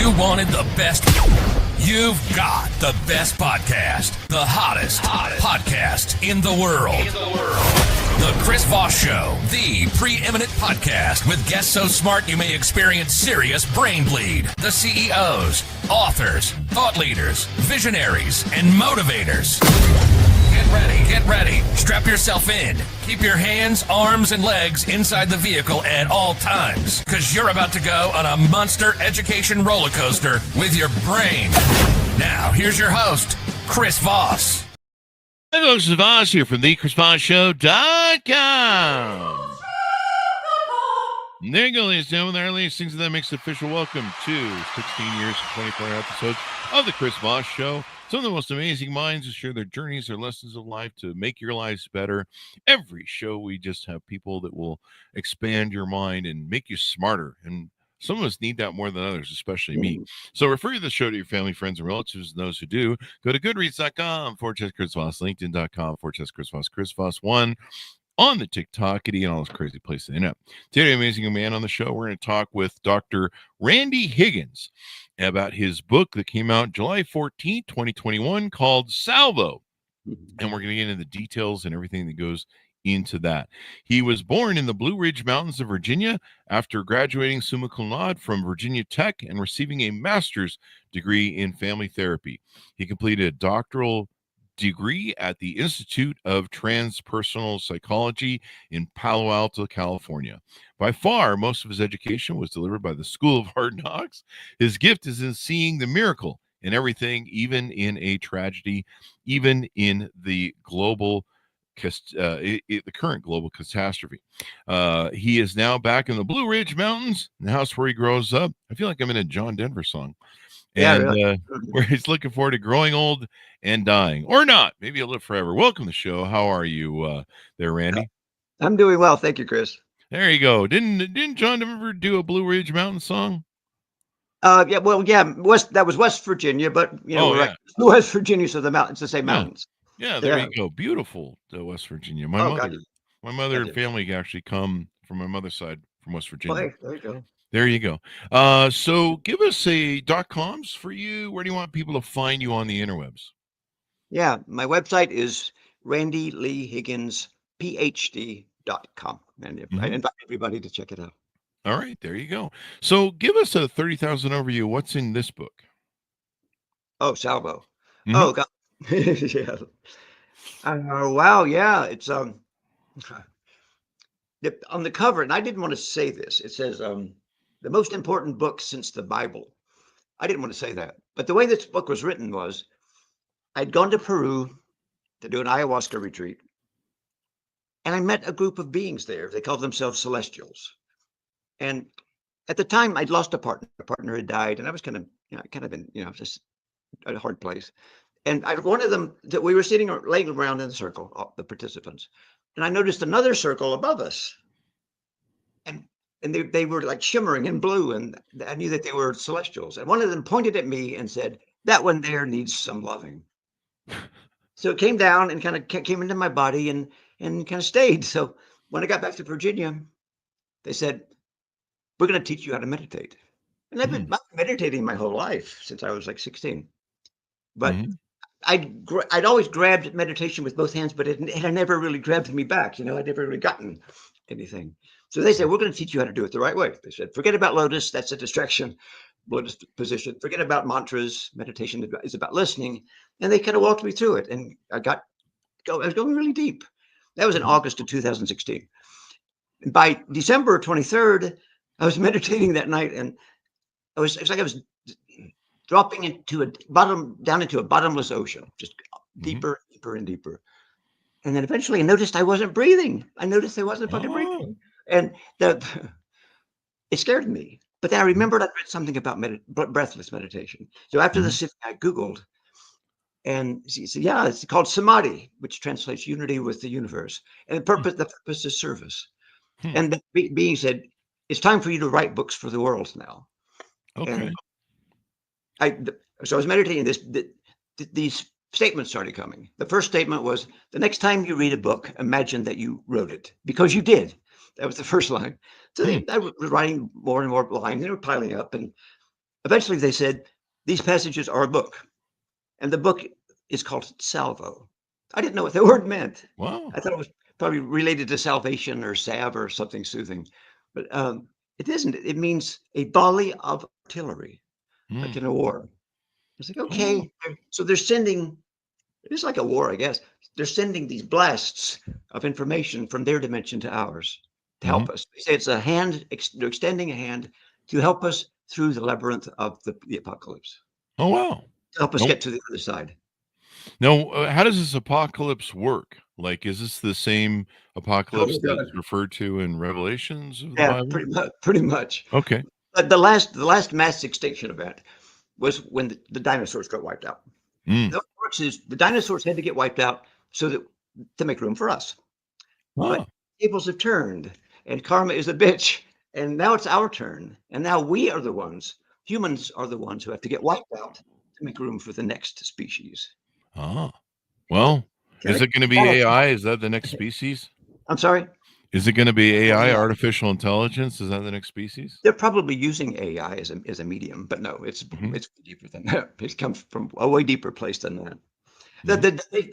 You wanted the best. You've got the best podcast, the hottest podcast in the world. The Chris Voss Show, the preeminent podcast with guests so smart you may experience serious brain bleed. The CEOs, authors, thought leaders, visionaries, and motivators. Get ready. Strap yourself in. Keep your hands, arms, and legs inside the vehicle at all times, because you're about to go on a monster education roller coaster with your brain. Now, here's your host, Chris Voss. Hey folks, it's Voss here from thechrisvossshow.com. There you go, ladies and gentlemen. Our latest things that makes official welcome to 16 years and 24 episodes of the Chris Voss Show. Some of the most amazing minds who share their journeys, their lessons of life to make your lives better. Every show, we just have people that will expand your mind and make you smarter. And some of us need that more than others, especially me. So refer the show to your family, friends, and relatives, and those who do. Go to goodreads.com/Chris Voss, LinkedIn.com/Chris Voss, Chris Voss1 on the TikTok, and all those crazy places in it. Today, amazing man on the show. We're going to talk with Dr. Randy Higgins about his book that came out July 14, 2021, called Salvo. And we're going to get into the details and everything that goes into that. He was born in the Blue Ridge Mountains of Virginia after graduating summa cum laude from Virginia Tech and receiving a master's degree in family therapy. He completed a doctoral degree at the Institute of Transpersonal Psychology in Palo Alto, California. By far, most of his education was delivered by the School of Hard Knocks. His gift is in seeing the miracle in everything, even in a tragedy, even in the global the current global catastrophe. He is now back in the Blue Ridge Mountains, the house where he grows up. I feel like I'm in a John Denver song. And really? Where he's looking forward to growing old and dying, or not. Maybe he'll live forever. Welcome to the show. How are you there, Randy? I'm doing well. Thank you, Chris. There you go. Didn't John ever do a Blue Ridge Mountain song? That was West Virginia, but like West Virginia, so the mountains, the same mountains. Yeah, there you go. Beautiful, West Virginia. My mother and family actually come from my mother's side from West Virginia. There you go. There you go. So give us a .coms for you. Where do you want people to find you on the interwebs? Yeah, my website is randyleehiggins.phd.com. And I invite everybody to check it out. All right, there you go. So give us a 30,000 overview. What's in this book? Oh, Salvo. Oh, God. Yeah. Wow. Yeah. It's on the cover, and I didn't want to say this. It says the most important book since the Bible. I didn't want to say that, but the way this book was written was, I'd gone to Peru to do an ayahuasca retreat, and I met a group of beings there. They called themselves celestials, and at the time I'd lost a partner. A partner had died, and I was kind of in just a hard place. And one of them, that we were laying around in a circle, the participants, and I noticed another circle above us, and they were like shimmering in blue, and I knew that they were celestials. And one of them pointed at me and said, "That one there needs some loving." So it came down and kind of came into my body and kind of stayed. So when I got back to Virginia, they said, "We're going to teach you how to meditate." And I've been meditating my whole life since I was like 16, but I'd always grabbed meditation with both hands, but it had never really grabbed me back. I'd never really gotten anything. So they said, "We're going to teach you how to do it the right way." They said, "Forget about lotus. That's a distraction. Lotus position. Forget about mantras. Meditation is about listening." And they kind of walked me through it. And I was going really deep. That was in August of 2016. And by December 23rd, I was meditating that night, and it's like I was dropping down into a bottomless ocean, just deeper, deeper, and deeper. And then eventually I noticed I wasn't breathing. I noticed I wasn't fucking breathing. And it scared me. But then I remembered I'd read something about breathless meditation. So after the sitting, I Googled, and it's called Samadhi, which translates unity with the universe. And the purpose is service. And the being said, "It's time for you to write books for the world now." Okay. And so I was meditating these statements started coming. The first statement was, "The next time you read a book, imagine that you wrote it," because you did. That was the first line. So I was writing more and more lines, they were piling up. And eventually they said, these passages are a book. And the book is called Salvo. I didn't know what the word meant. Wow. I thought it was probably related to salvation or salve or something soothing. But it isn't. It means a volley of artillery, like Mm. in a war. It's like, Oh. okay. So they're sending, it's like a war, I guess. They're sending these blasts of information from their dimension to ours to help us. They say it's a hand, they're extending a hand to help us through the labyrinth of the apocalypse, Oh, wow. to help us Nope. get to the other side. Now, how does this apocalypse work? Like, is this the same apocalypse God. that's referred to in Revelations of the Yeah, Bible? pretty much. Okay. But the last mass extinction event was when the dinosaurs got wiped out. Mm. The way it works is the dinosaurs had to get wiped out so that to make room for us. But Ah. tables have turned, and karma is a bitch, and now it's our turn, and now we are the ones. Humans are the ones who have to get wiped out to make room for the next species. Ah. Well, is it going to be AI? Is that the next species? I'm sorry. Is it going to be AI, Yeah. artificial intelligence? Is that the next species? They're probably using AI as a medium, but no, it's deeper than that. It comes from a way deeper place than that.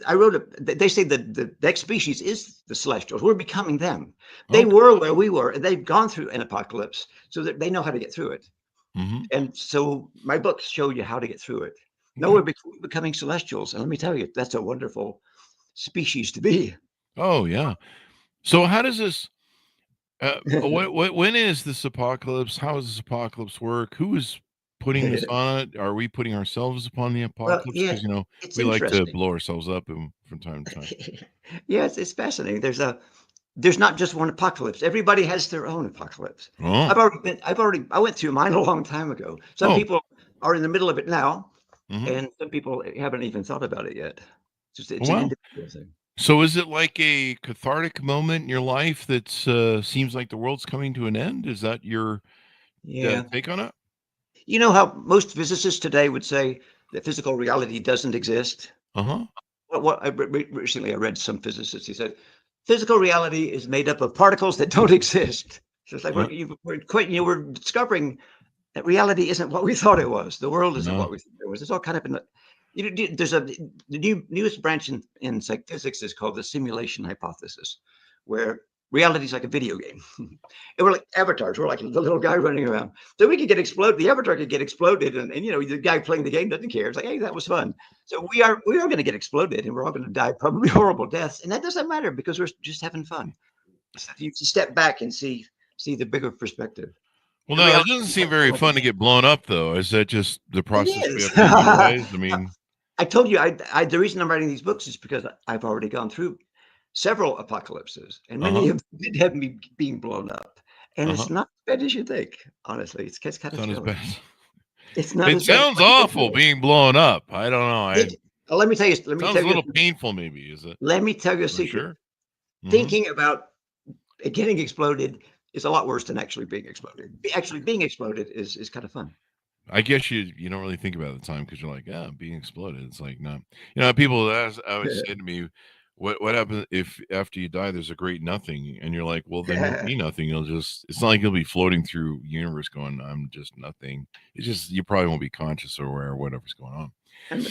I wrote they say that the next species is the celestials. We're becoming them. They Okay. were where we were, and they've gone through an apocalypse, so that they know how to get through it. Mm-hmm. And so my books show you how to get through it. No, we're becoming celestials, and let me tell you, that's a wonderful species to be. Oh, yeah. So how does this when is this apocalypse? How does this apocalypse work? Who is putting this on it? Are we putting ourselves upon the Well, apocalypse? yeah, Because it's we like to interesting. blow ourselves up from time to time. Yeah, it's fascinating. There's not just one apocalypse. Everybody has their own apocalypse. Oh. I went through mine a long time ago. Some Oh. people are in the middle of it now, Mhm. and some people haven't even thought about it yet. It's Oh, an wow. individual thing. So is it like a cathartic moment in your life that seems like the world's coming to an end? Is that your Yeah. take on it? You know how most physicists today would say that physical reality doesn't exist? Uh-huh. Recently I read some physicists. He said, physical reality is made up of particles that don't exist. So it's like we're discovering that reality isn't what we thought it was. The world isn't No. what we thought it was. It's all kind of in the newest branch in physics is called the simulation hypothesis, where reality is like a video game. And we're like avatars. We're like the little guy running around. So we could get exploded. The avatar could get exploded, and the guy playing the game doesn't care. It's like, hey, that was fun. So we are going to get exploded, and we're all going to die probably horrible deaths, and that doesn't matter because we're just having fun. So you step back and see the bigger perspective. Well, And no, it reality doesn't is seem like very a fun to game. get blown up, though. Is that just the It process we is. have to utilize? I mean, I told you, the reason I'm writing these books is because I've already gone through several apocalypses, and many uh-huh, of them did have me being blown up. And uh-huh. it's not as bad as you think, honestly. It's kind It's of not as thrilling. bad. It's not It as bad as sounds what you think awful it is. being blown up. I don't know. Let me tell you, Sounds a little painful, maybe. Is it? let me tell you a For secret. sure. Mhm. Thinking about it getting exploded is a lot worse than actually being exploded. Actually being exploded is kind of fun. I guess you don't really think about it at the time because you're like, yeah, being exploded. It's like, no. People always say to me, what happens if after you die there's a great nothing? And you're like, well, then you'll be nothing. It's not like you'll be floating through universe going, I'm just nothing. It's just you probably won't be conscious or aware of whatever's going on. And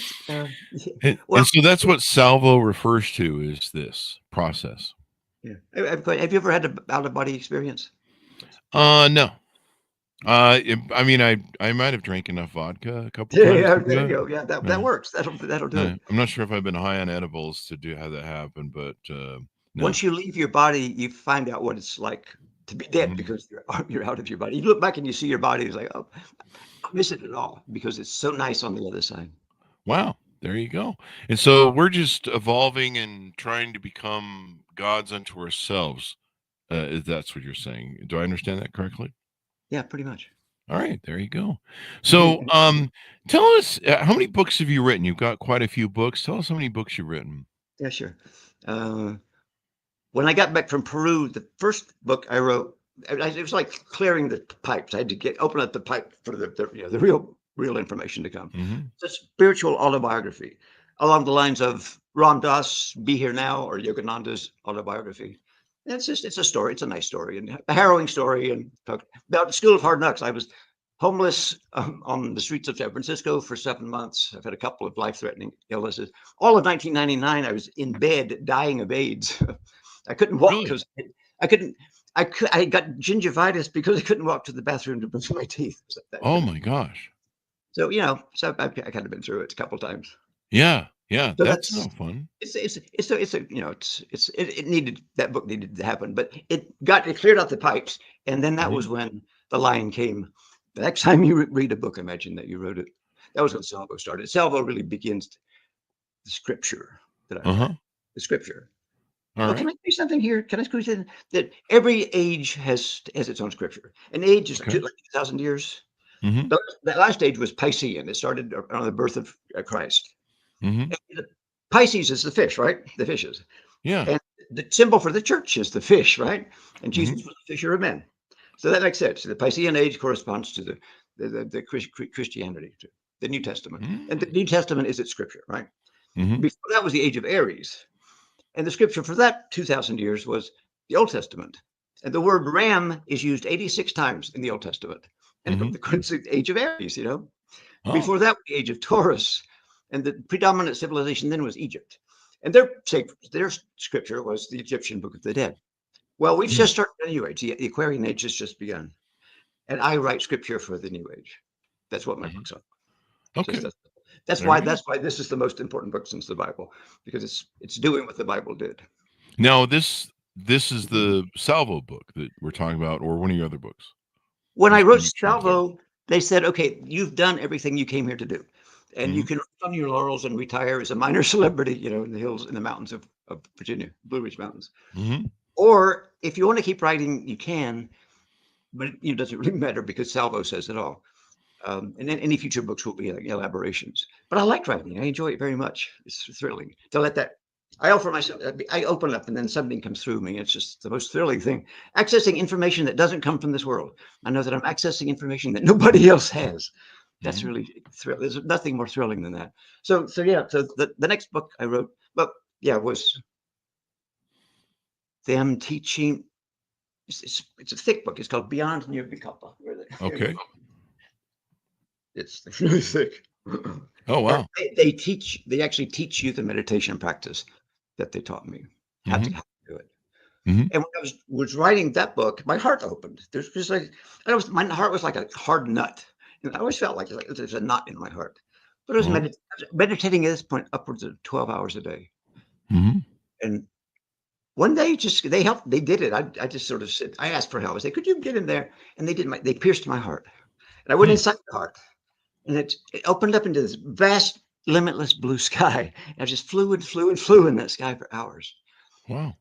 And well, so that's what salvo refers to, is this process. yeah. Have you ever had an out of body experience? No. I mean, I might have drank enough vodka a couple times Yeah, to do there you it. go. Yeah, that Yeah. works. That'll do it. I'm not sure if I've been high on edibles to have that happen, but no. Once you leave your body, you find out what it's like to be dead Mhm. because you're out of your body. You look back and you see your body. It's like, oh, I don't miss it at all because it's so nice on the other side. Wow, there you go. And so we're just evolving and trying to become gods unto ourselves. If that's what you're saying. Do I understand that correctly? Yeah, pretty much. All right, there you go. So, tell us, how many books have you written? You've got quite a few books. Tell us how many books you've written. Yeah, sure. When I got back from Peru, the first book I wrote, it was like clearing the pipes. I had to open up the pipe for the real information to come. Mhm. It's a spiritual autobiography along the lines of Ram Dass, Be Here Now, or Yogananda's autobiography. And it's a story. It's a nice story and a harrowing story. And about the School of Hard Knocks. I was homeless on the streets of San Francisco for 7 months. I've had a couple of life-threatening illnesses. All of 1999, I was in bed dying of AIDS. I couldn't walk Really? because I couldn't. I got gingivitis because I couldn't walk to the bathroom to brush my teeth. Oh my gosh. So I've kind of been through it a couple times. Yeah. Yeah. So That's that's no fun. it needed, that book needed to happen, but it cleared out the pipes, and then that was when the line came. The next time you read a book, imagine that you wrote it. That was when Salvo started. Salvo really begins the scripture that I write. The scripture. All right. Can I say something here? Can I squeeze in that every age has its own scripture? An age is like 2,000 years. That last age was Piscean. It started around the birth of Christ. Pisces is the fish, right? The fishes. Yeah. And the symbol for the church is the fish, right? And Jesus was the fisher of men. So that makes sense. The Piscean age corresponds to the Christianity, to the New Testament. And the New Testament is its scripture, right? Before that was the age of Aries. And the scripture for that 2,000 years was the Old Testament. And the word ram is used 86 times in the Old Testament. And the age of Aries, Before that was the age of Taurus. And the predominant civilization then was Egypt. And their scripture was the Egyptian Book of the Dead. Well, we've just started a new age. The Aquarian age has just begun. And I write scripture for the new age. That's what my books are. Okay. That's why this is the most important book since the Bible, because it's doing what the Bible did. Now this is the Salvo book that we're talking about, or one of your other books. When I wrote Salvo, they said, okay, you've done everything you came here to do. And you can rest on your laurels and retire as a minor celebrity, in the hills, in the mountains of Virginia, Blue Ridge Mountains. Or if you want to keep writing, you can, but it doesn't really matter because Salvo says it all. And then any future books will be like elaborations. But I like writing. I enjoy it very much. It's thrilling to let that. I offer myself. I open up, and then something comes through me. It's just the most thrilling thing. Accessing information that doesn't come from this world. I know that I'm accessing information that nobody else has. That's really thrilling. There's nothing more thrilling than that. So the next book I wrote, was them teaching. It's a thick book. It's called Beyond Nirvikalpa. Okay. It's really thick. Oh wow. They actually teach you the meditation practice that they taught me how to do it. And when I was writing that book, my heart opened. There's just my heart was like a hard nut. And I always felt like there's a knot in my heart. But I was meditating at this point upwards of 12 hours a day. And one day they helped, they did it. I just sort of said, I asked for help. I said, could you get in there? And they pierced my heart. And I went inside the heart. And it opened up into this vast, limitless blue sky. And I just flew and flew and flew in that sky for hours. Wow.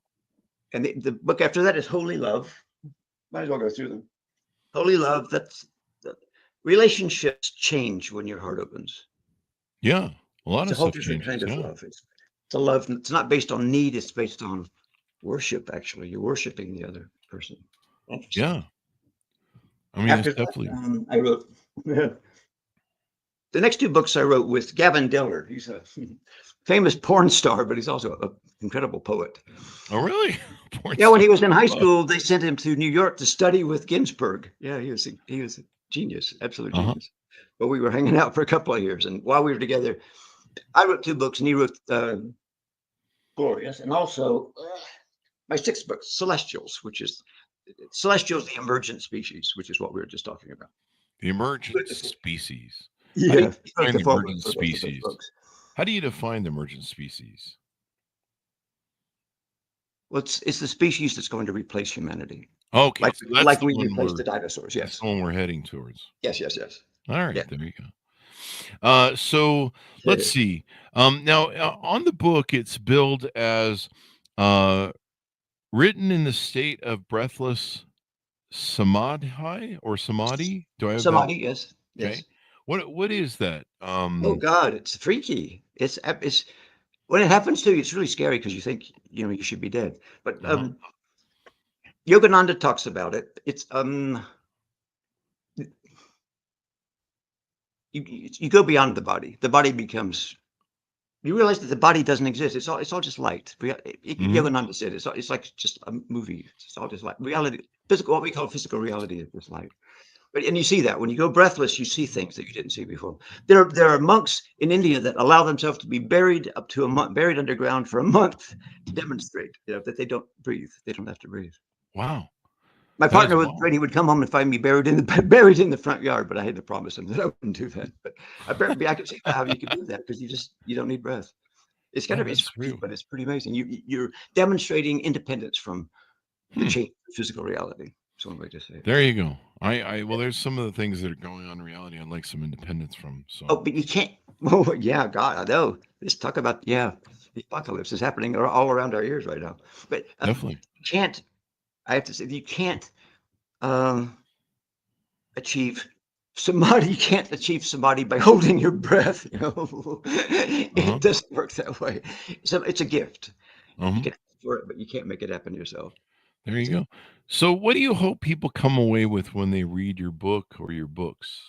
And the book after that is Holy Love. Might as well go through them. Holy Love, relationships change when your heart opens. Yeah. A lot It's of a whole stuff different changes. kind of love. It's a love. It's not based on need. It's based on worship, actually. You're worshiping the other person. Yeah. I mean, After it's definitely. that, I wrote the next two books I wrote with Gavin Diller. He's a famous porn star, but he's also an incredible poet. Oh, really? When he was in high school, they sent him to New York to study with Ginsberg. Yeah, he was a genius, absolute genius. But we were hanging out for a couple of years, and while we were together, I wrote two books, and he wrote Glorious, and also my sixth book, Celestials, the emergent species, which is what we were just talking about. The emergent species. Yeah. How do you define the emergent species? How do you define the emergent species? Well, it's the species that's going to replace humanity. Okay. Like we replaced the dinosaurs. Yes. That's the one we're heading towards. Yes. All right. Yeah. There you go. So let's see. Now on the book, it's billed as written in the state of breathless samadhi or samadhi. Do I have samadhi? That? Yes. Yes. Okay. What is that? Oh God, it's freaky. It's when it happens to you, it's really scary because you think you should be dead. But Yogananda talks about it. It's you go beyond the body. The body becomes. You realize that the body doesn't exist. It's all just light. Yogananda said it's like just a movie. It's all just light. Reality, physical, what we call physical reality is just light. And you see that when you go breathless, you see things that you didn't see before. There are monks in India that allow themselves to be buried up to a month, buried underground for a month to demonstrate, that they don't breathe. They don't have to breathe. Wow. My That is partner was wild. afraid he would come home and find me buried in the front yard, but I had to promise him that I wouldn't do that. But I could see how you could do that because you don't need breath. It's Yeah, kind of that's real. but it's pretty amazing. You're demonstrating independence from the change of physical reality. That's one way to say it. There you go. Well, there's some of the things that are going on in reality I'd like some independence from. So Oh, but you can't. Oh, yeah, God, I know. Let's talk about the apocalypse is happening all around our ears right now. But definitely. you can't. I have to say, you can't achieve samadhi. You can't achieve samadhi by holding your breath. It doesn't work that way. So it's a gift. You can ask for it, but you can't make it happen yourself. There you go. So what do you hope people come away with when they read your book or your books?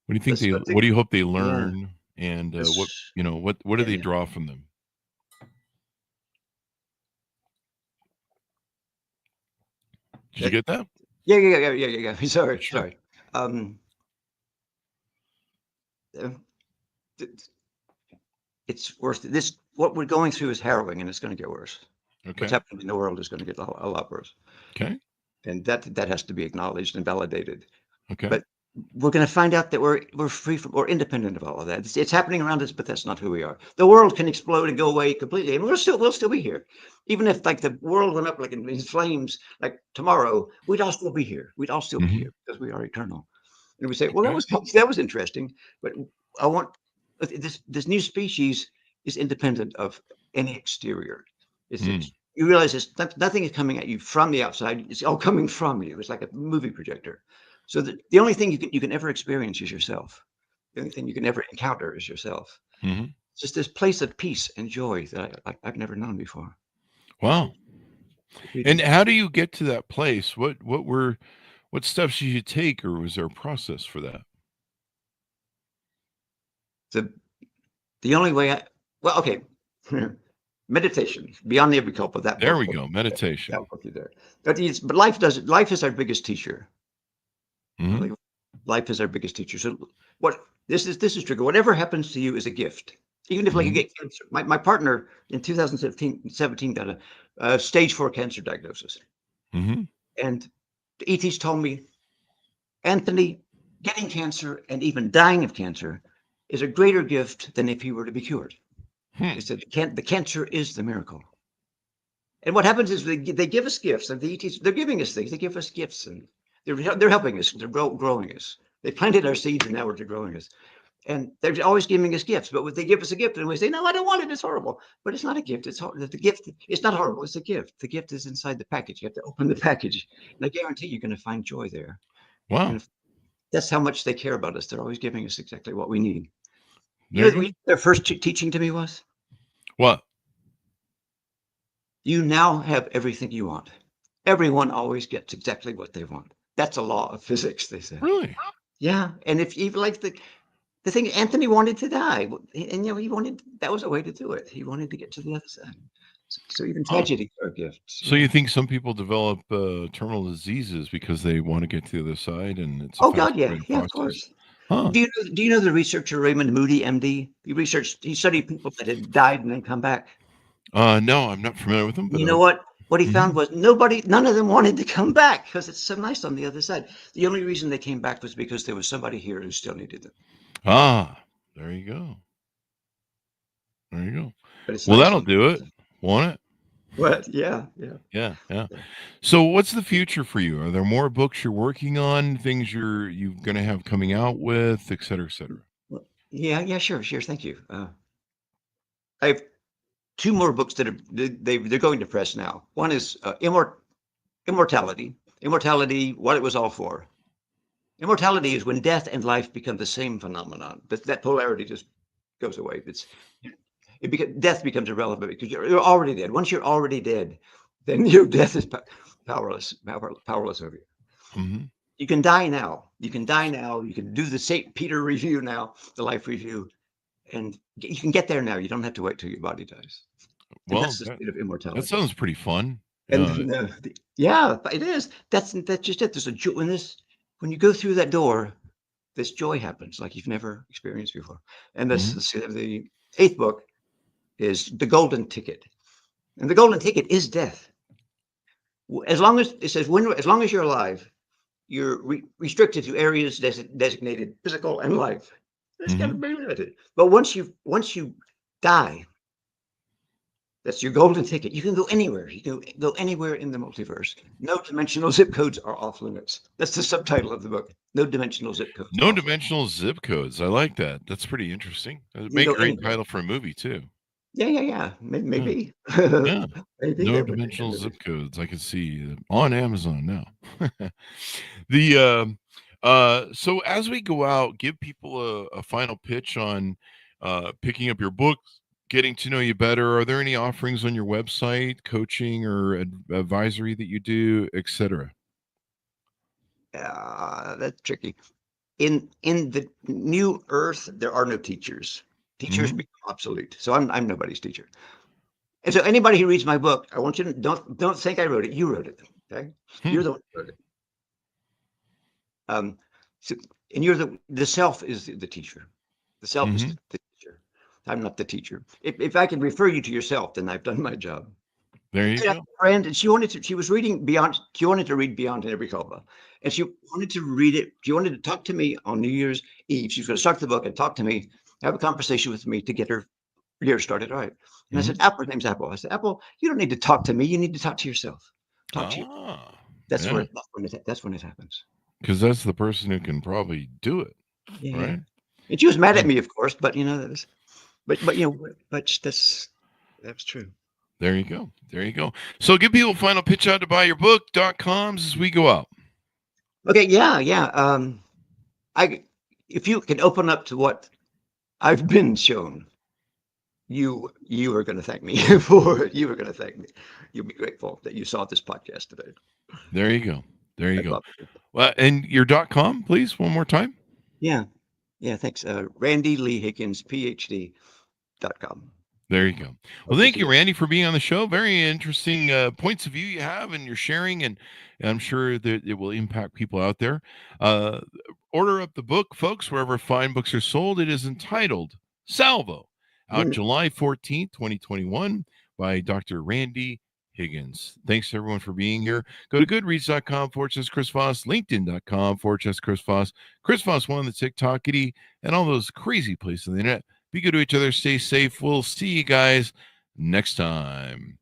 What do you think what do you hope they learn? And what do they draw from them? Did you get that? Yeah. Sorry. Sure. It's worse. What we're going through is harrowing, and it's going to get worse. Okay. What's happening in the world is going to get a lot worse. Okay. And that has to be acknowledged and validated. Okay. But we're going to find out that we're free from or independent of all of that. It's happening around us, but that's not who we are. The world can explode and go away completely, and we'll still be here. Even if like the world went up like in flames, like tomorrow, we'd all still be here. We'd all still be here because we are eternal. And we say, well, that was interesting, but I want this new species is independent of any exterior. You realize nothing is coming at you from the outside. It's all coming from you. It's like a movie projector. So the only thing you can ever experience is yourself. The only thing you can ever encounter is yourself. It's just this place of peace and joy that I've never known before. Wow. And how do you get to that place? What steps did you take, or was there a process for that? The only way meditation beyond the Abikalpa. That there we go. Meditation. That book you there. But life is our biggest teacher. Life is our biggest teacher. So this is trigger. Whatever happens to you is a gift. Even if like you get cancer. My partner in 2017 got a stage 4 cancer diagnosis. And the ETs told me, Anthony, getting cancer and even dying of cancer is a greater gift than if he were to be cured. They said the cancer is the miracle. And what happens is they give us gifts, and the ETs, they're giving us things. They give us gifts, and they're helping us. They're growing us. They planted our seeds, and now they're growing us. And they're always giving us gifts. But when they give us a gift, and we say, "No, I don't want it. It's horrible." But it's not a gift. The gift. It's not horrible. It's a gift. The gift is inside the package. You have to open the package, and I guarantee you're going to find joy there. Wow. That's how much they care about us. They're always giving us exactly what we need. You know what their first teaching to me was? What? You now have everything you want. Everyone always gets exactly what they want. That's a law of physics, they say. Really? Yeah. And if even like the thing, Anthony wanted to die, and he wanted, that was a way to do it. He wanted to get to the other side. So even tragedy are gifts. So you think some people develop terminal diseases because they want to get to the other side, and it's God, yeah, of course. Huh. Do you know the researcher Raymond Moody, MD? He studied people that had died and then come back. No, I'm not familiar with them. But you know what? What he found was none of them wanted to come back because it's so nice on the other side. The only reason they came back was because there was somebody here who still needed them. There you go. There you go. Well, that'll do it. Want it? What? Yeah. So what's the future for you? Are there more books you're working on, things you're going to have coming out with, et cetera, et cetera? Yeah, sure. Thank you. I have 2 more books that they're going to press now. One is Immortality. Immortality, what it was all for. Immortality is when death and life become the same phenomenon, but that polarity just goes away. Death becomes irrelevant because you're already dead. Once you're already dead, then your death is powerless over you. You can die now. You can do the St. Peter review now, the life review, and you can get there now. You don't have to wait till your body dies. And Well, that's the state of immortality. That sounds pretty fun. And No, yeah, it is. That's just it. There's a joy in this. When you go through that door, this joy happens like you've never experienced before. And mhm. the eighth book is The Golden Ticket. And the golden ticket is death. As long as it says, as long as you're alive, you're restricted to areas designated physical and life. It's got to be limited. But once you die, that's your golden ticket. You can go anywhere. You can go anywhere in the multiverse. No dimensional zip codes are off limits. That's the subtitle of the book. No dimensional zip codes. No dimensional zip codes. I like that. That's pretty interesting. It'd make a great title for a movie too. Yeah. Maybe. Yeah. Maybe No that would be dimensional good. zip codes. I can see on Amazon now. So as we go out, give people a final pitch on picking up your books, getting to know you better. Are there any offerings on your website, coaching or advisory that you do, etc.? That's tricky. In the new earth, there are no teachers. Teachers become obsolete. So I'm nobody's teacher. And so anybody who reads my book, I want you to don't think I wrote it. You wrote it. Okay. You're the one who wrote it. So, and you're the self is the teacher. The self is the teacher. I'm not the teacher. If I can refer you to yourself, then I've done my job. There you go. A friend, and she was reading Beyond. She wanted to read Beyond Every Culpa, and she wanted to read it. She wanted to talk to me on New Year's Eve. She was going to start the book and talk to me, have a conversation with me to get her year started right. And I said, Apple, her name's Apple. I said, Apple, you don't need to talk to me. You need to talk to yourself. Talk to you. That's when it happens. Because that's the person who can probably do it. Yeah. Right. And she was mad at me, of course, but that's true. There you go. There you go. So give people a final pitch out to buy your book.coms as we go out. Okay. Yeah. If you can open up to what I've been shown, you are going to thank me for it. You are going to thank me. You'll be grateful that you saw this podcast today. There you go. There you go. Well, and your .com, please, one more time. Yeah. Thanks. Randy Lee Higgins, PhD.com. There you go. Well, thank you, Randy, for being on the show. Very interesting points of view you have and you're sharing, and I'm sure that it will impact people out there. Order up the book, folks, wherever fine books are sold. It is entitled Salvo, out July 14th, 2021, by Dr. Randy Higgins. Thanks to everyone for being here. Go to goodreads.com/Chris Voss, LinkedIn.com/Chris Voss, Chris Voss one on the TikTokity, and all those crazy places on the internet. Be good to each other. Stay safe. We'll see you guys next time.